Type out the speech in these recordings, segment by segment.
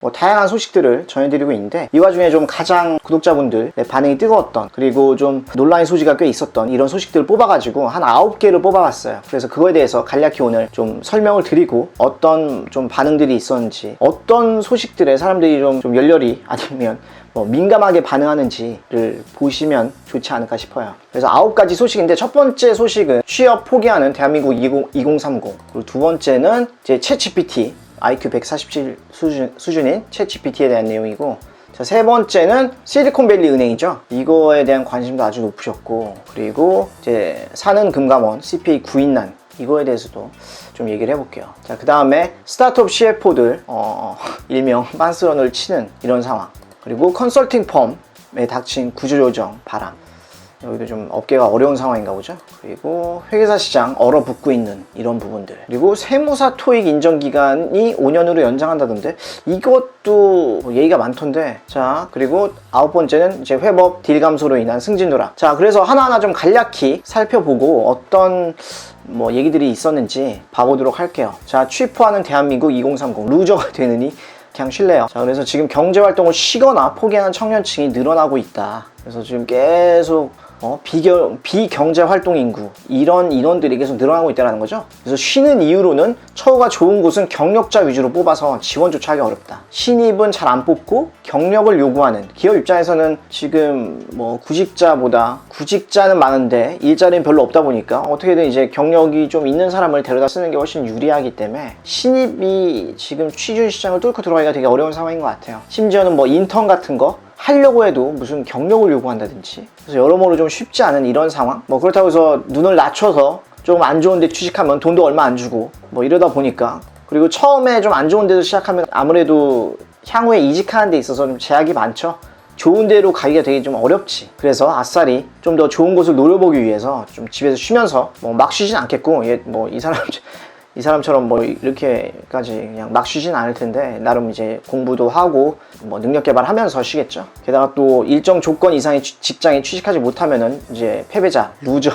뭐 다양한 소식들을 전해드리고 있는데, 이 와중에 좀 가장 구독자분들 반응이 뜨거웠던, 그리고 좀 논란의 소지가 꽤 있었던 이런 소식들을 뽑아가지고 한 9개를 뽑아봤어요. 그래서 그거에 대해서 간략히 오늘 좀 설명을 드리고, 어떤 좀 반응들이 있었는지, 어떤 소식들에 사람들이 좀 열렬히 아니면 뭐 민감하게 반응하는지를 보시면 좋지 않을까 싶어요. 그래서 9가지 소식인데, 첫 번째 소식은 취업 포기하는 대한민국 2030, 그리고 두 번째는 이제 챗GPT, IQ 147 수준인 챗GPT에 대한 내용이고, 자, 세 번째는 실리콘밸리 은행이죠. 이거에 대한 관심도 아주 높으셨고, 그리고 이제 사는 금감원 CPA 구인난, 이거에 대해서도 좀 얘기를 해볼게요. 자, 그 다음에 스타트업 CFO들 일명 빤스런을 치는 이런 상황, 그리고 컨설팅 펌에 닥친 구조조정 바람, 여기도 좀 업계가 어려운 상황인가 보죠. 그리고 회계사 시장 얼어붙고 있는 이런 부분들, 그리고 세무사 토익 인정기간이 5년으로 연장한다던데, 이것도 얘기가 많던데. 자, 그리고 9번째는 이제 회법 딜 감소로 인한 승진 누락. 자, 그래서 하나하나 좀 간략히 살펴보고 어떤 뭐 얘기들이 있었는지 봐보도록 할게요. 자, 취포하는 대한민국 2030, 루저가 되느니 그냥 쉴래요. 자, 그래서 지금 경제활동을 쉬거나 포기하는 청년층이 늘어나고 있다. 그래서 지금 계속 비경제 활동 인구, 이런 인원들이 계속 늘어나고 있다는 거죠. 그래서 쉬는 이유로는 처우가 좋은 곳은 경력자 위주로 뽑아서 지원조차 하기 어렵다. 신입은 잘 안 뽑고 경력을 요구하는 기업 입장에서는 지금 뭐 구직자는 많은데 일자리는 별로 없다 보니까 어떻게든 이제 경력이 좀 있는 사람을 데려다 쓰는 게 훨씬 유리하기 때문에 신입이 지금 취준 시장을 뚫고 들어가기가 되게 어려운 상황인 것 같아요. 심지어는 뭐 인턴 같은 거 하려고 해도 무슨 경력을 요구한다든지, 그래서 여러모로 좀 쉽지 않은 이런 상황. 뭐 그렇다고 해서 눈을 낮춰서 좀 안 좋은 데 취직하면 돈도 얼마 안 주고 뭐 이러다 보니까, 그리고 처음에 좀 안 좋은 데서 시작하면 아무래도 향후에 이직하는 데 있어서 좀 제약이 많죠. 좋은 데로 가기가 되게 좀 어렵지. 그래서 아싸리 좀 더 좋은 곳을 노려보기 위해서 좀 집에서 쉬면서, 뭐 막 쉬진 않겠고, 뭐 이 사람처럼 뭐 이렇게까지 그냥 막 쉬진 않을 텐데, 나름 이제 공부도 하고 뭐 능력 개발하면서 쉬겠죠. 게다가 또 일정 조건 이상의 직장에 취직하지 못하면은 이제 패배자, 루저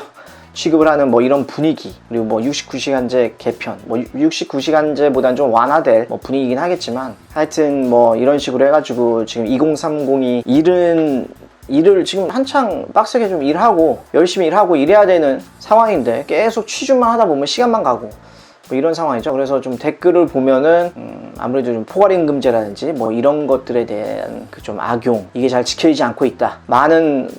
취급을 하는 뭐 이런 분위기, 그리고 뭐 69시간제 개편, 뭐 69시간제보단 좀 완화될 뭐 분위기긴 하겠지만, 하여튼 뭐 이런 식으로 해가지고 지금 2030이 일을 지금 한창 빡세게 좀 일하고 열심히 일하고 이래야 되는 상황인데, 계속 취준만 하다 보면 시간만 가고 뭐 이런 상황이죠. 그래서 좀 댓글을 보면은 아무래도 좀 포괄임금제라든지 뭐 이런 것들에 대한 그 좀 악용, 이게 잘 지켜지지 않고 있다. 많은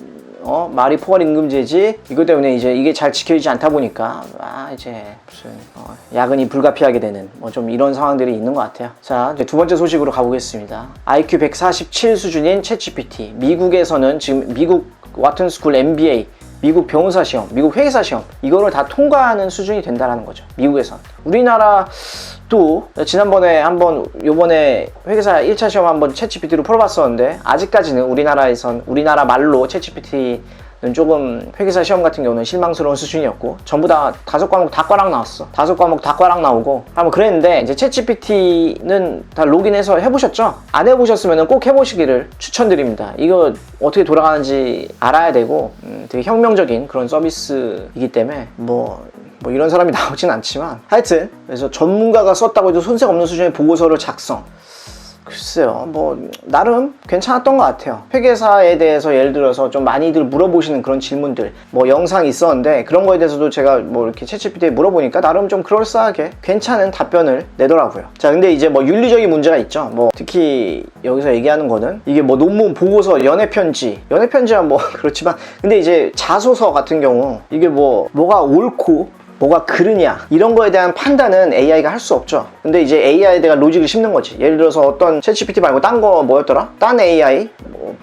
말이 포괄임금제지, 이것 때문에 이제 이게 잘 지켜지지 않다 보니까 이제 무슨 야근이 불가피하게 되는 뭐 좀 이런 상황들이 있는 것 같아요. 자, 이제 두 번째 소식으로 가보겠습니다. IQ 147 수준인 챗GPT, 미국에서는 지금 미국 와튼 스쿨 MBA, 미국 변호사 시험, 미국 회계사 시험, 이거를 다 통과하는 수준이 된다는 거죠. 미국에선. 우리나라 또 지난번에 요번에 회계사 1차 시험 한번 챗GPT로 풀어봤었는데, 아직까지는 우리나라 말로 챗GPT는 조금 회계사 시험 같은 경우는 실망스러운 수준이었고, 전부 다 5과목 다 꽈락 나왔어. 5과목 다 꽈락 나오고 한번 그랬는데, 이제 챗GPT는 다 로그인해서 해보셨죠? 안 해보셨으면 꼭 해보시기를 추천드립니다. 이거 어떻게 돌아가는지 알아야 되고, 되게 혁명적인 그런 서비스이기 때문에 뭐 이런 사람이 나오진 않지만, 하여튼 그래서 전문가가 썼다고 해도 손색 없는 수준의 보고서를 작성. 글쎄요, 뭐 나름 괜찮았던 것 같아요. 회계사에 대해서 예를 들어서 좀 많이들 물어보시는 그런 질문들, 뭐 영상이 있었는데, 그런 거에 대해서도 제가 뭐 이렇게 챗GPT에 물어보니까 나름 좀 그럴싸하게 괜찮은 답변을 내더라고요. 자, 근데 이제 뭐 윤리적인 문제가 있죠. 뭐 특히 여기서 얘기하는 거는, 이게 뭐 논문, 보고서, 연애편지야 뭐 그렇지만, 근데 이제 자소서 같은 경우 이게 뭐가 옳고 뭐가 그르냐, 이런 거에 대한 판단은 AI가 할 수 없죠. 근데 이제 AI에 대한 로직을 심는 거지. 예를 들어서 어떤 챗GPT 말고 딴 거 뭐였더라? 딴 AI?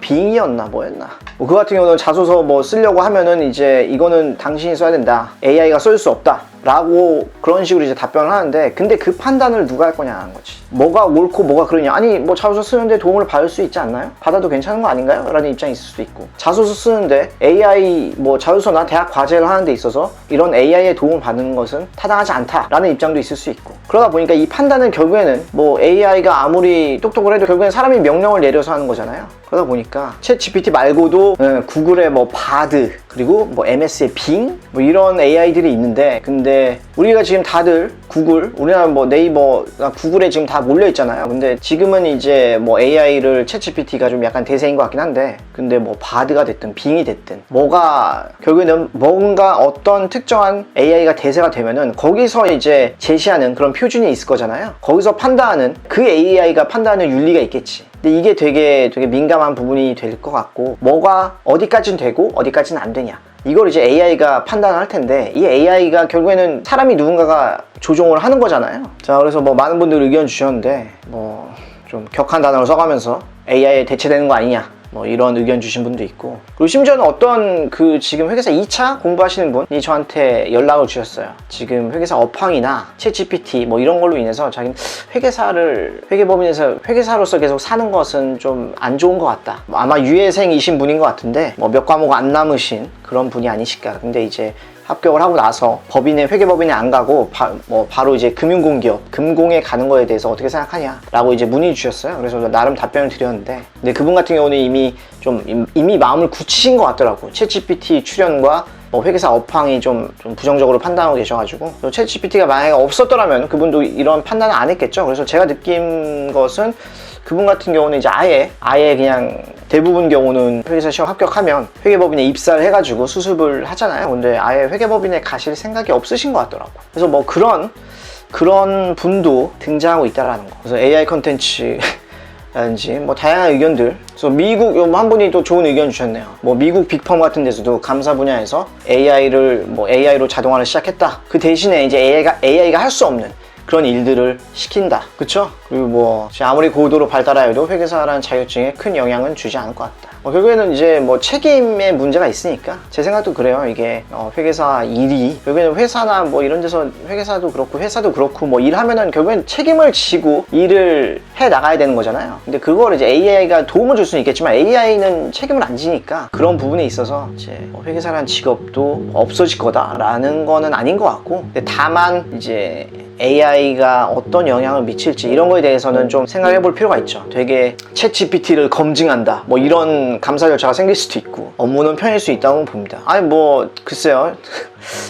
빙이었나 뭐였나? 뭐 그 같은 경우는 자소서 뭐 쓰려고 하면은 이제 이거는 당신이 써야 된다, AI가 쓸 수 없다 라고 그런 식으로 이제 답변을 하는데, 근데 그 판단을 누가 할 거냐는 거지. 뭐가 옳고 뭐가 그러냐. 아니 뭐 자소서 쓰는데 도움을 받을 수 있지 않나요? 받아도 괜찮은 거 아닌가요? 라는 입장이 있을 수도 있고, 자소서 쓰는데 AI 뭐 자소서나 대학 과제를 하는 데 있어서 이런 AI의 도움을 받는 것은 타당하지 않다라는 입장도 있을 수 있고, 그러다 보니까 이 판단은 결국에는 뭐 AI가 아무리 똑똑을 해도 결국엔 사람이 명령을 내려서 하는 거잖아요. 그러다 보니까 보니까 챗 GPT 말고도 구글의 뭐 바드, 그리고 뭐 MS의 빙, 뭐 이런 AI들이 있는데, 근데 우리가 지금 다들 우리나라 뭐 네이버, 구글에 지금 다 몰려 있잖아요. 근데 지금은 이제 뭐 AI를 챗 GPT가 좀 약간 대세인 것 같긴 한데, 근데 뭐 바드가 됐든 빙이 됐든 뭐가 결국에는 뭔가 어떤 특정한 AI가 대세가 되면은 거기서 이제 제시하는 그런 표준이 있을 거잖아요. 거기서 판단하는, 그 AI가 판단하는 윤리가 있겠지. 근데 이게 되게 민감한 부분이 될 것 같고, 뭐가 어디까지는 되고 어디까지는 안 되냐, 이걸 이제 AI가 판단을 할 텐데, 이 AI가 결국에는 사람이 누군가가 조종을 하는 거잖아요. 자, 그래서 뭐 많은 분들 의견 주셨는데, 뭐 좀 격한 단어를 써가면서 AI에 대체되는 거 아니냐, 뭐 이런 의견 주신 분도 있고, 그리고 심지어는 어떤 지금 회계사 2차 공부하시는 분이 저한테 연락을 주셨어요. 지금 회계사 업황이나 챗GPT 뭐 이런 걸로 인해서 자기는 회계법인에서 회계사로서 계속 사는 것은 좀 안 좋은 것 같다. 아마 유예생이신 분인 것 같은데, 뭐 몇 과목 안 남으신 그런 분이 아니실까. 근데 이제 합격을 하고 나서 회계법인에 안 가고 바로 이제 금융공기업, 금공에 가는 거에 대해서 어떻게 생각하냐 라고 이제 문의 주셨어요. 그래서 나름 답변을 드렸는데, 근데 그분 같은 경우는 이미 마음을 굳히신 것 같더라고. 챗GPT 출연과 회계사 업황이 좀 부정적으로 판단하고 계셔가지고, 챗GPT가 만약에 없었더라면 그분도 이런 판단을 안 했겠죠. 그래서 제가 느낀 것은, 그분 같은 경우는 이제 아예 그냥 대부분 경우는 회계사 시험 합격하면 회계법인에 입사를 해가지고 수습을 하잖아요. 근데 아예 회계법인에 가실 생각이 없으신 것 같더라고요. 그래서 뭐 그런 분도 등장하고 있다라는 거. 그래서 AI 컨텐츠 라든지 뭐 다양한 의견들. 그래서 미국 한 분이 또 좋은 의견 주셨네요. 뭐 미국 빅펌 같은 데서도 감사 분야에서 AI로 자동화를 시작했다. 그 대신에 이제 AI가 할 수 없는 그런 일들을 시킨다. 그쵸? 그리고 뭐 아무리 고도로 발달하여도 회계사라는 자격증에 큰 영향은 주지 않을 것 같다. 결국에는 이제 뭐 책임의 문제가 있으니까, 제 생각도 그래요. 이게 회계사 일이 결국에는 회사나 뭐 이런 데서 회계사도 그렇고 회사도 그렇고 뭐 일하면은 결국엔 책임을 지고 일을 해 나가야 되는 거잖아요. 근데 그걸 이제 AI가 도움을 줄 수는 있겠지만 AI는 책임을 안 지니까 그런 부분에 있어서 이제 회계사라는 직업도 없어질 거다라는 거는 아닌 것 같고, 근데 다만 이제 AI가 어떤 영향을 미칠지 이런 거에 대해서는 좀 생각해 볼 필요가 있죠. 되게 챗 GPT를 검증한다 뭐 이런 감사 절차가 생길 수도 있고, 업무는 편할 수 있다고 봅니다. 아니 뭐 글쎄요.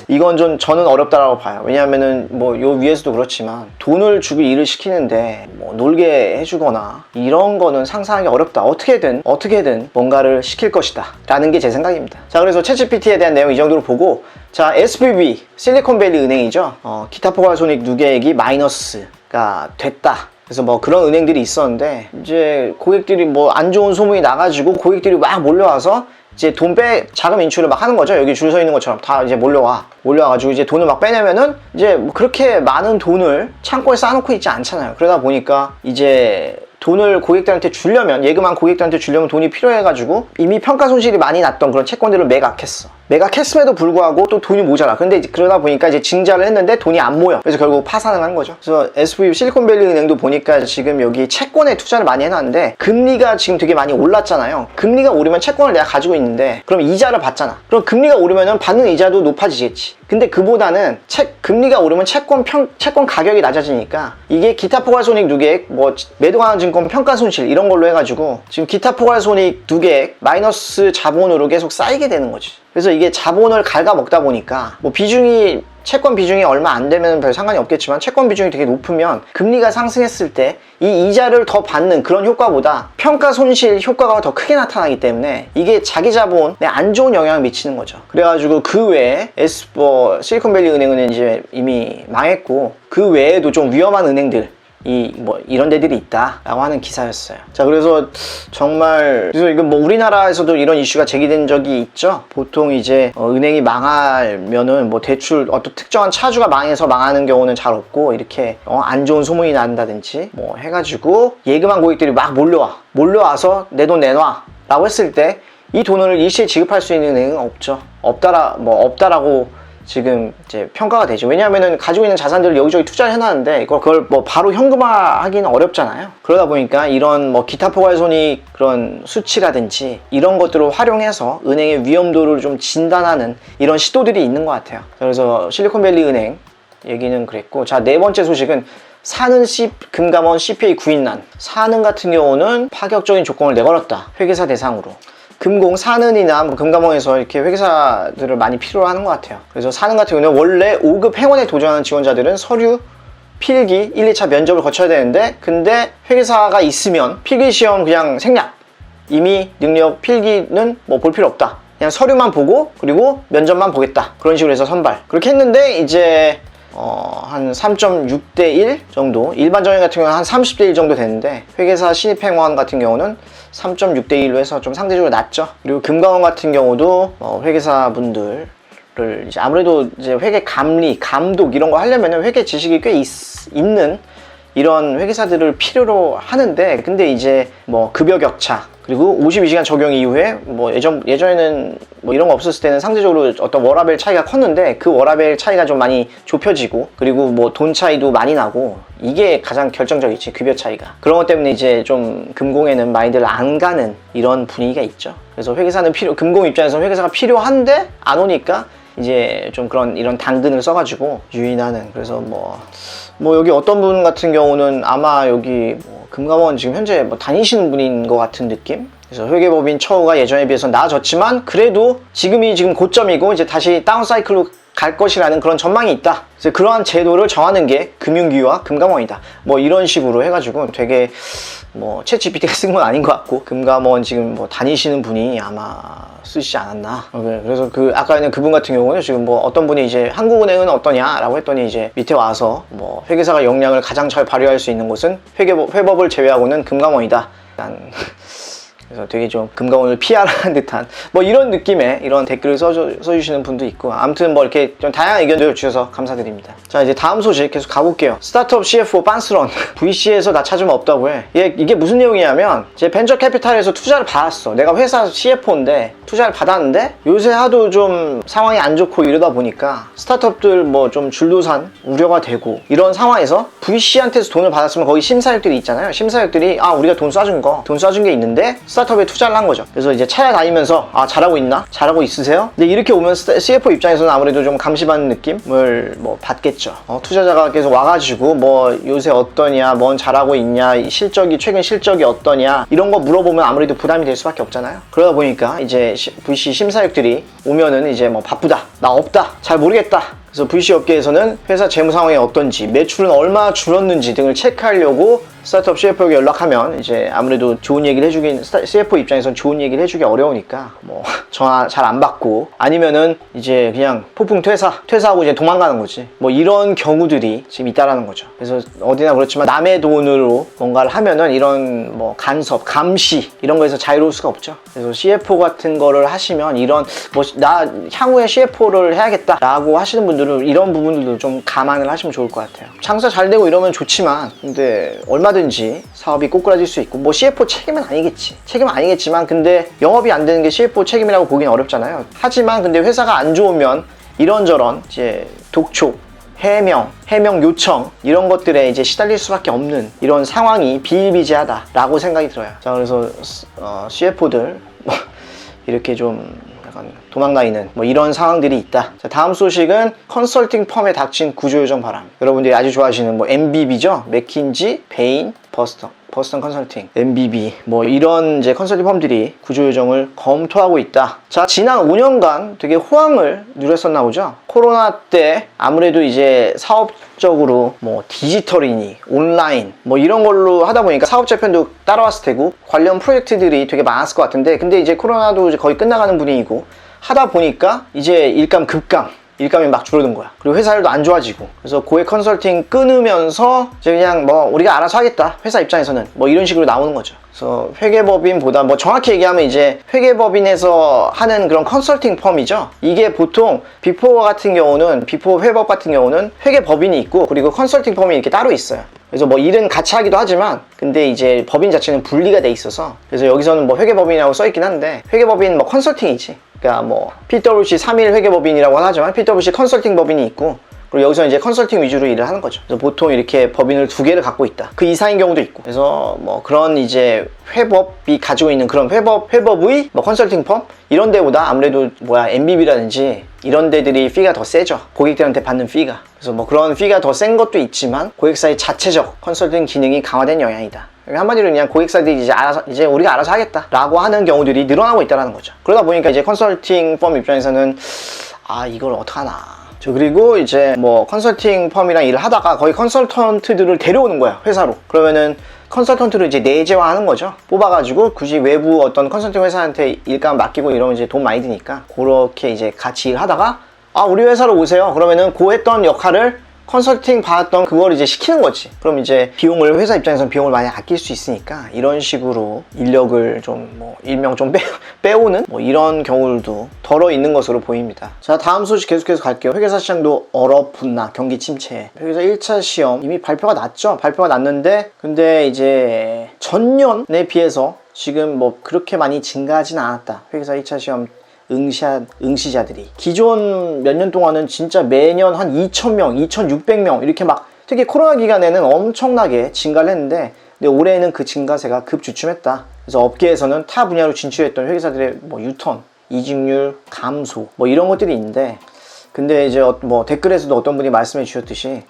이건 좀 저는 어렵다라고 봐요. 왜냐하면은 뭐 요 위에서도 그렇지만 돈을 주고 일을 시키는데 뭐 놀게 해주거나 이런 거는 상상하기 어렵다. 어떻게든 뭔가를 시킬 것이다 라는 게 제 생각입니다. 자, 그래서 챗GPT에 대한 내용 이 정도로 보고, 자, SVB 실리콘밸리 은행이죠. 기타 포괄손익 누계액이 마이너스가 됐다. 그래서 뭐 그런 은행들이 있었는데, 이제 고객들이 뭐 안 좋은 소문이 나가지고 고객들이 막 몰려와서 이제 자금 인출을 막 하는 거죠. 여기 줄 서 있는 것처럼 다 이제 몰려와가지고 이제 돈을 막 빼내면은 이제 뭐 그렇게 많은 돈을 창고에 쌓아놓고 있지 않잖아요. 그러다 보니까 이제 돈을 고객들한테 주려면, 예금한 고객들한테 주려면 돈이 필요해가지고 이미 평가 손실이 많이 났던 그런 채권들을 매각했음에도 불구하고 또 돈이 모자라. 근데 그러다 보니까 이제 증자를 했는데 돈이 안 모여. 그래서 결국 파산을 한 거죠. 그래서 SVB 실리콘밸리 은행도 보니까 지금 여기 채권에 투자를 많이 해놨는데, 금리가 지금 되게 많이 올랐잖아요. 금리가 오르면 채권을 내가 가지고 있는데 그럼 이자를 받잖아. 그럼 금리가 오르면은 받는 이자도 높아지겠지. 근데 그보다는 금리가 오르면 채권 가격이 낮아지니까, 이게 기타 포괄손익 누계액, 뭐 매도가능 증권 평가 손실 이런 걸로 해가지고 지금 기타 포괄손익 누계액 마이너스 자본으로 계속 쌓이게 되는 거지. 그래서 이게 자본을 갉아먹다 보니까 뭐 채권 비중이 얼마 안 되면 별 상관이 없겠지만, 채권 비중이 되게 높으면 금리가 상승했을 때 이 이자를 더 받는 그런 효과보다 평가 손실 효과가 더 크게 나타나기 때문에 이게 자기 자본에 안 좋은 영향을 미치는 거죠. 그래가지고 그 외에 실리콘밸리 은행은 이제 이미 망했고, 그 외에도 좀 위험한 은행들, 이런 데들이 있다라고 하는 기사였어요. 자, 그래서 이거 뭐 우리나라에서도 이런 이슈가 제기된 적이 있죠. 보통 이제 은행이 망하면은 뭐 대출 어떤 특정한 차주가 망하는 경우는 잘 없고, 이렇게 안 좋은 소문이 난다든지 뭐 해가지고 예금한 고객들이 막 몰려와서 내 돈 내놔 라고 했을 때 이 돈을 일시에 지급할 수 있는 은행은 없다라고 지금 이제 평가가 되죠. 왜냐하면은 가지고 있는 자산들을 여기저기 투자를 해놨는데 그걸 뭐 바로 현금화하기는 어렵잖아요. 그러다 보니까 이런 뭐 기타 포괄손익 그런 수치라든지 이런 것들을 활용해서 은행의 위험도를 좀 진단하는 이런 시도들이 있는 것 같아요. 그래서 실리콘밸리 은행 얘기는 그랬고, 자, 네 번째 소식은 사는 금감원 CPA 구인난, 사는 같은 경우는 파격적인 조건을 내걸었다. 회계사 대상으로. 금공, 사는이나 뭐 금감원에서 이렇게 회계사들을 많이 필요로 하는 것 같아요. 그래서 사는 같은 경우는 원래 5급 행원에 도전하는 지원자들은 서류, 필기, 1, 2차 면접을 거쳐야 되는데, 근데 회계사가 있으면 필기 시험 그냥 생략. 이미 능력 필기는 뭐 볼 필요 없다. 그냥 서류만 보고 그리고 면접만 보겠다. 그런 식으로 해서 선발. 그렇게 했는데 이제 한 3.6대 1 정도, 일반 전형 같은 경우는 한 30대 1 정도 되는데, 회계사 신입행원 같은 경우는 3.6대 1로 해서 좀 상대적으로 낮죠. 그리고 금감원 같은 경우도 회계사분들을 이제 아무래도 이제 회계 감리, 감독 이런 거 하려면은 회계 지식이 꽤 있는 이런 회계사들을 필요로 하는데, 근데 이제 뭐 급여 격차, 그리고 52시간 적용 이후에 뭐 예전에는 뭐 이런 거 없었을 때는 상대적으로 어떤 워라밸 차이가 컸는데, 그 워라밸 차이가 좀 많이 좁혀지고, 그리고 뭐 돈 차이도 많이 나고, 이게 가장 결정적이지, 급여 차이가. 그런 것 때문에 이제 좀 금공에는 많이들 안 가는 이런 분위기가 있죠. 그래서 회계사는 금공 입장에서는 회계사가 필요한데 안 오니까 이제 좀 이런 당근을 써가지고 유인하는. 그래서 뭐 여기 어떤 분 같은 경우는 아마 여기 뭐 금감원 지금 현재 뭐 다니시는 분인 것 같은 느낌? 그래서 회계법인 처우가 예전에 비해서 나아졌지만, 그래도 지금 고점이고 이제 다시 다운사이클로 갈 것이라는 그런 전망이 있다. 그래서 그러한 제도를 정하는 게 금융위와 금감원이다. 뭐 이런 식으로 해가지고 되게 뭐 챗GPT가 쓴 건 아닌 것 같고, 금감원 지금 뭐 다니시는 분이 아마 쓰시지 않았나. 그래서 아까 있는 그분 같은 경우는 지금 뭐 어떤 분이 이제 한국은행은 어떠냐라고 했더니 이제 밑에 와서 뭐 회계사가 역량을 가장 잘 발휘할 수 있는 곳은 회법을 제외하고는 금감원이다. 그래서 되게 좀 금감원을 피하라는 듯한 뭐 이런 느낌의 이런 댓글을 써주시는 분도 있고, 아무튼 뭐 이렇게 좀 다양한 의견들을 주셔서 감사드립니다. 자, 이제 다음 소식 계속 가볼게요. 스타트업 CFO 빤스런 VC에서 나 찾으면 없다고 해. 이게 무슨 내용이냐면, 제 벤처 캐피탈에서 투자를 받았어. 내가 회사 CFO인데 투자를 받았는데, 요새 하도 좀 상황이 안 좋고 이러다 보니까 스타트업들 뭐 좀 줄도산 우려가 되고, 이런 상황에서 VC한테서 돈을 받았으면 거기 심사역들이 있잖아요. 심사역들이 우리가 돈 쏴준 게 있는데 스타트업에 투자를 한 거죠. 그래서 이제 찾아다니면서 잘하고 있나? 잘하고 있으세요? 근데 이렇게 오면 CFO 입장에서는 아무래도 좀 감시받는 느낌을 뭐 받겠죠. 투자자가 계속 와가지고 뭐 요새 어떠냐, 뭔 잘하고 있냐, 최근 실적이 어떠냐, 이런 거 물어보면 아무래도 부담이 될 수밖에 없잖아요. 그러다 보니까 이제 VC 심사역들이 오면은 이제 뭐 바쁘다, 나 없다, 잘 모르겠다. 그래서 VC 업계에서는 회사 재무 상황이 어떤지, 매출은 얼마 줄었는지 등을 체크하려고 스타트업 CFO에게 연락하면 이제 아무래도 좋은 얘기를 CFO 입장에서는 좋은 얘기를 해주기 어려우니까 뭐 전화 잘 안 받고, 아니면은 이제 그냥 폭풍 퇴사하고 이제 도망가는 거지. 뭐 이런 경우들이 지금 있다라는 거죠. 그래서 어디나 그렇지만 남의 돈으로 뭔가를 하면은 이런 뭐 간섭, 감시 이런 거에서 자유로울 수가 없죠. 그래서 CFO 같은 거를 하시면 이런 나 향후에 CFO를 해야겠다라고 하시는 분들은 이런 부분들도 좀 감안을 하시면 좋을 것 같아요. 장사 잘 되고 이러면 좋지만, 근데 얼마든지 사업이 꼬꾸라질 수 있고, 뭐 CFO 책임은 아니겠지만 근데 영업이 안 되는 게 CFO 책임이라고 보기는 어렵잖아요. 하지만 근데 회사가 안 좋으면 이런저런 이제 독촉, 해명 요청 이런 것들에 이제 시달릴 수밖에 없는 이런 상황이 비일비재하다라고 생각이 들어요. 자, 그래서 CFO들 이렇게 좀 약간 도망다니는 뭐 이런 상황들이 있다. 자, 다음 소식은 컨설팅 펌에 닥친 구조조정 바람. 여러분들이 아주 좋아하시는 뭐 MBB죠? 맥킨지, 베인, 버스턴 컨설팅, MBB 뭐 이런 이제 컨설팅 펌들이 구조조정을 검토하고 있다. 자, 지난 5년간 되게 호황을 누렸었나 보죠. 코로나 때 아무래도 이제 사업적으로 뭐 디지털이니 온라인 뭐 이런 걸로 하다 보니까 사업자 편도 따라왔을 테고 관련 프로젝트들이 되게 많았을 것 같은데, 근데 이제 코로나도 이제 거의 끝나가는 분위기고 하다 보니까 이제 일감이 막 줄어든 거야. 그리고 회사 일도 안 좋아지고, 그래서 고액 컨설팅 끊으면서 이제 그냥 뭐 우리가 알아서 하겠다, 회사 입장에서는 뭐 이런 식으로 나오는 거죠. 그래서 회계법인보다 뭐 정확히 얘기하면 이제 회계법인에서 하는 그런 컨설팅 펌이죠. 이게 보통 빅4 같은 경우는, 빅4 회법 같은 경우는 회계법인이 있고, 그리고 컨설팅 펌이 이렇게 따로 있어요. 그래서 뭐 일은 같이 하기도 하지만, 근데 이제 법인 자체는 분리가 돼 있어서, 그래서 여기서는 뭐 회계법인이라고 써있긴 한데, 회계법인 뭐 컨설팅이지. 그러니까 뭐 PwC 3일 회계법인이라고 하지만 PwC 컨설팅 법인이 있고, 그리고 여기서 이제 컨설팅 위주로 일을 하는 거죠. 그래서 보통 이렇게 법인을 2개를 갖고 있다. 그 이상인 경우도 있고. 그래서 뭐 그런 이제 회법이 가지고 있는 그런 회법의 뭐 컨설팅 펌 이런 데보다 아무래도 MBB라든지 이런 데들이 피가 더 세죠. 고객들한테 받는 피가. 그래서 뭐 그런 피가 더 센 것도 있지만 고객사의 자체적 컨설팅 기능이 강화된 영향이다. 한마디로 그냥 고객사들이 이제 우리가 알아서 하겠다 라고 하는 경우들이 늘어나고 있다는 거죠. 그러다 보니까 이제 컨설팅 펌 입장에서는 이걸 어떡하나. 그리고 이제 뭐 컨설팅 펌이랑 일을 하다가 거의 컨설턴트들을 데려오는 거야, 회사로. 그러면은 컨설턴트를 이제 내재화하는 거죠. 뽑아가지고 굳이 외부 어떤 컨설팅 회사한테 일감 맡기고 이러면 이제 돈 많이 드니까 그렇게 이제 같이 일하다가 우리 회사로 오세요. 그러면은 그 했던 역할을 컨설팅 받았던 그걸 이제 시키는 거지. 그럼 이제 비용을, 회사 입장에서는 비용을 많이 아낄 수 있으니까 이런 식으로 인력을 좀 뭐 일명 좀 빼오는 뭐 이런 경우도 덜어 있는 것으로 보입니다. 자, 다음 소식 계속해서 갈게요. 회계사 시장도 얼어붙나 경기 침체. 회계사 1차 시험 이미 발표가 났죠. 발표가 났는데 근데 이제 전년에 비해서 지금 뭐 그렇게 많이 증가하진 않았다. 회계사 1차 시험 응시자들이 기존 몇 년 동안은 진짜 매년 한 2,000명, 2,600명 이렇게 막, 특히 코로나 기간에는 엄청나게 증가를 했는데 근데 올해는 그 증가세가 급주춤했다. 그래서 업계에서는 타 분야로 진출했던 회계사들의 뭐 유턴, 이직률 감소 뭐 이런 것들이 있는데, 근데 이제 뭐 댓글에서도 어떤 분이 말씀해 주셨듯이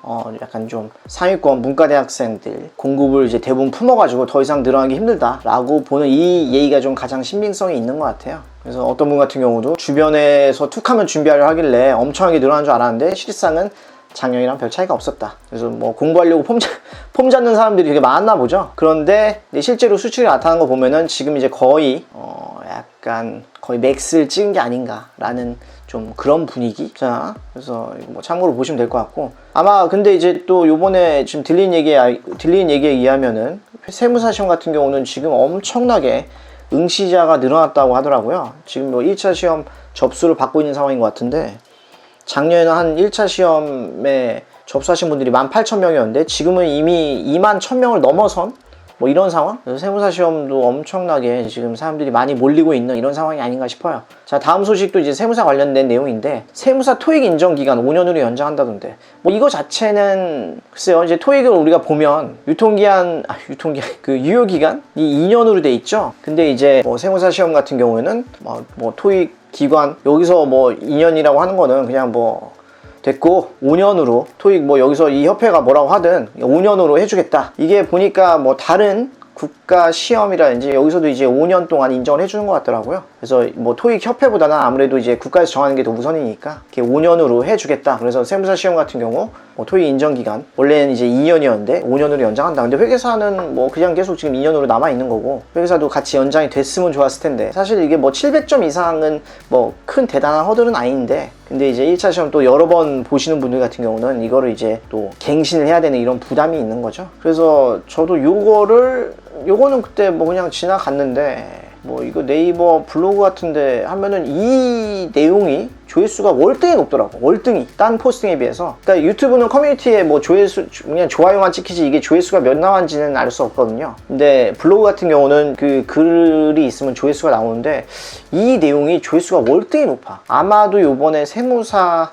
약간 좀 상위권 문과대학생들 공급을 이제 대부분 품어가지고 더 이상 늘어나기 힘들다라고 보는 이 얘기가 좀 가장 신빙성이 있는 것 같아요. 그래서 어떤 분 같은 경우도 주변에서 툭하면 준비하려 하길래 엄청나게 늘어난 줄 알았는데 실상은 작년이랑 별 차이가 없었다. 그래서 뭐 공부하려고 폼 잡는 사람들이 되게 많았나 보죠. 그런데 실제로 수출이 나타난 거 보면은 지금 이제 거의 약간 거의 맥스를 찍은 게 아닌가라는 좀 그런 분위기. 자, 그래서 뭐 참고로 보시면 될 것 같고, 아마 근데 이제 또 요번에 지금 들린 얘기에 의하면은 세무사 시험 같은 경우는 지금 엄청나게 응시자가 늘어났다고 하더라고요. 지금 뭐 1차 시험 접수를 받고 있는 상황인 것 같은데, 작년에는 한 1차 시험에 접수하신 분들이 18,000명이었는데 지금은 이미 21,000명을 넘어선 뭐 이런 상황? 그래서 세무사 시험도 엄청나게 지금 사람들이 많이 몰리고 있는 이런 상황이 아닌가 싶어요. 자, 다음 소식도 이제 세무사 관련된 내용인데, 세무사 토익 인정 기간 5년으로 연장한다던데, 뭐 이거 자체는 글쎄요, 이제 토익을 우리가 보면 유효기간 이 2년으로 돼 있죠. 근데 이제 뭐 세무사 시험 같은 경우에는 뭐 토익 기관 여기서 뭐 2년이라고 하는 거는 그냥 뭐 됐고, 5년으로 토익 뭐 여기서 이 협회가 뭐라고 하든 5년으로 해주겠다. 이게 보니까 뭐 다른 국가 시험이라든지 여기서도 이제 5년 동안 인정을 해주는 것 같더라고요. 그래서 뭐 토익 협회보다는 아무래도 이제 국가에서 정하는 게 더 우선이니까 이렇게 5년으로 해주겠다. 그래서 세무사 시험 같은 경우 뭐 토익 인정 기간 원래는 이제 2년이었는데 5년으로 연장한다. 근데 회계사는 뭐 그냥 계속 지금 2년으로 남아 있는 거고, 회계사도 같이 연장이 됐으면 좋았을 텐데, 사실 이게 뭐 700점 이상은 뭐 큰 대단한 허들은 아닌데, 근데 이제 1차 시험 또 여러 번 보시는 분들 같은 경우는 이거를 이제 또 갱신을 해야 되는 이런 부담이 있는 거죠. 그래서 저도 요거는 그때 뭐 그냥 지나갔는데, 뭐 이거 네이버 블로그 같은데 하면은 이 내용이 조회수가 월등히 높더라고. 월등히 딴 포스팅에 비해서. 그러니까 유튜브는 커뮤니티에 뭐 조회수 그냥 좋아요만 찍히지 이게 조회수가 몇 나왔는지는 알 수 없거든요. 근데 블로그 같은 경우는 그 글이 있으면 조회수가 나오는데 이 내용이 조회수가 월등히 높아. 아마도 요번에 세무사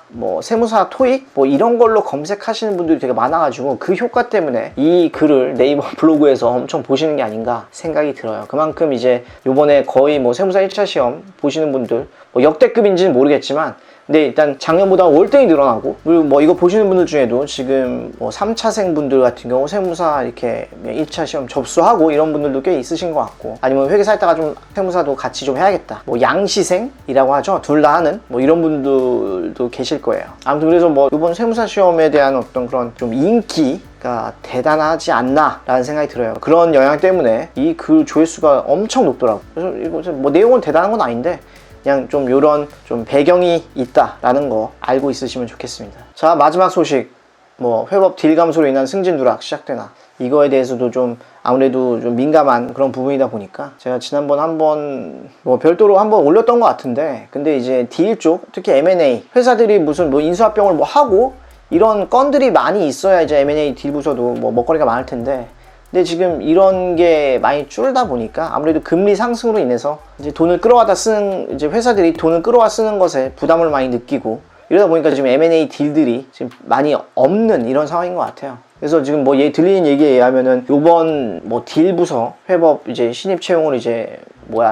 토익 뭐 이런 걸로 검색하시는 분들이 되게 많아가지고 그 효과 때문에 이 글을 네이버 블로그에서 엄청 보시는 게 아닌가 생각이 들어요. 그만큼 이제 요번에 거의 뭐 세무사 1차 시험 보시는 분들 뭐 역대급인지는 모르겠지만, 근데 일단 작년보다 월등히 늘어나고, 그리고 뭐 이거 보시는 분들 중에도 지금 뭐 3차생 분들 같은 경우 세무사 이렇게 1차 시험 접수하고 이런 분들도 꽤 있으신 것 같고, 아니면 회계사 했다가 좀 세무사도 같이 좀 해야겠다, 뭐 양시생이라고 하죠, 둘 다 하는 뭐 이런 분들도 계실 거예요. 아무튼 그래서 뭐 이번 세무사 시험에 대한 어떤 그런 좀 인기가 대단하지 않나 라는 생각이 들어요. 그런 영향 때문에 이 글 조회수가 엄청 높더라고. 그래서 이거 뭐 내용은 대단한 건 아닌데 그냥 좀 요런 좀 배경이 있다라는 거 알고 있으시면 좋겠습니다. 자, 마지막 소식, 뭐 회법 딜 감소로 인한 승진 누락 시작되나, 이거에 대해서도 좀 아무래도 좀 민감한 그런 부분이다 보니까 제가 지난번 한번 뭐 별도로 한번 올렸던 것 같은데, 근데 이제 딜 쪽, 특히 M&A 회사들이 무슨 뭐 인수합병을 뭐 하고 이런 건들이 많이 있어야 이제 M&A 딜 부서도 뭐 먹거리가 많을 텐데, 근데 지금 이런 게 많이 줄다 보니까 아무래도 금리 상승으로 인해서 이제 돈을 끌어와다 쓰는, 이제 회사들이 돈을 끌어와 쓰는 것에 부담을 많이 느끼고, 이러다 보니까 지금 M&A 딜들이 지금 많이 없는 이런 상황인 것 같아요. 그래서 지금 뭐 들리는 얘기에 의하면은 요번 뭐 딜 부서 회법 이제 신입 채용을 이제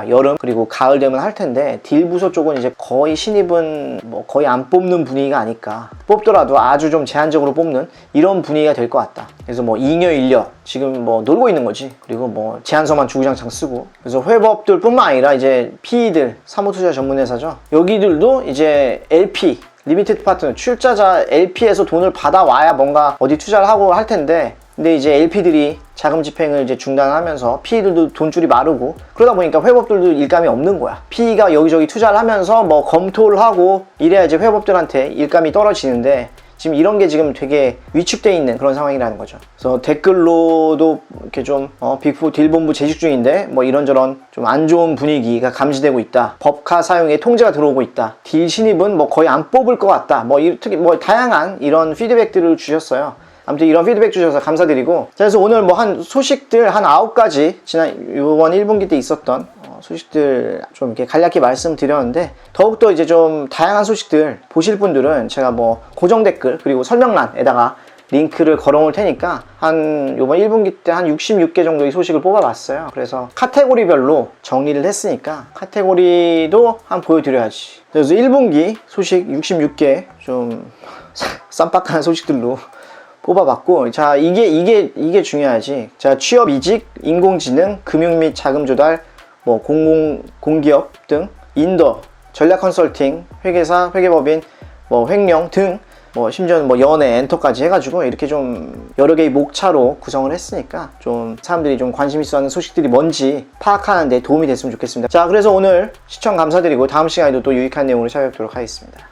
여름 그리고 가을 되면 할 텐데 딜 부서 쪽은 이제 거의 신입은 뭐 거의 안 뽑는 분위기가 아닐까. 뽑더라도 아주 좀 제한적으로 뽑는 이런 분위기가 될 것 같다. 그래서 뭐 잉여 인력 지금 뭐 놀고 있는 거지. 그리고 뭐 제한서만 주구장창 쓰고. 그래서 회법들 뿐만 아니라 이제 PE들 사모투자 전문회사죠. 여기들도 이제 LP 리미티드 파트너 출자자 LP에서 돈을 받아와야 뭔가 어디 투자를 하고 할 텐데, 근데 이제 LP들이 자금 집행을 이제 중단하면서 PE들도 돈줄이 마르고 그러다 보니까 회법들도 일감이 없는 거야. PE가 여기저기 투자를 하면서 뭐 검토를 하고 이래야 이제 회법들한테 일감이 떨어지는데, 지금 이런 게 지금 되게 위축되어 있는 그런 상황이라는 거죠. 그래서 댓글로도 이렇게 좀 빅4 딜본부 재직 중인데 뭐 이런저런 좀 안 좋은 분위기가 감지되고 있다. 법카 사용에 통제가 들어오고 있다. 딜 신입은 뭐 거의 안 뽑을 것 같다. 뭐 특히 뭐 다양한 이런 피드백들을 주셨어요. 아무튼 이런 피드백 주셔서 감사드리고, 자, 그래서 오늘 뭐 한 소식들 한 9가지 이번 1분기 때 있었던 소식들 좀 이렇게 간략히 말씀드렸는데, 더욱더 이제 좀 다양한 소식들 보실 분들은 제가 뭐 고정 댓글 그리고 설명란에다가 링크를 걸어 놓을 테니까 한 요번 1분기 때 한 66개 정도의 소식을 뽑아봤어요. 그래서 카테고리별로 정리를 했으니까 카테고리도 한번 보여드려야지. 그래서 1분기 소식 66개 좀 쌈박한 소식들로 뽑아봤고, 자, 이게 중요하지. 자, 취업 이직, 인공지능, 금융 및 자금 조달, 뭐 공기업 등, 인더, 전략 컨설팅, 회계사, 회계법인, 뭐 횡령 등, 뭐 심지어는 뭐 연애, 엔터까지 해가지고 이렇게 좀 여러 개의 목차로 구성을 했으니까 좀 사람들이 좀 관심 있어 하는 소식들이 뭔지 파악하는 데 도움이 됐으면 좋겠습니다. 자, 그래서 오늘 시청 감사드리고 다음 시간에도 또 유익한 내용으로 찾아뵙도록 하겠습니다.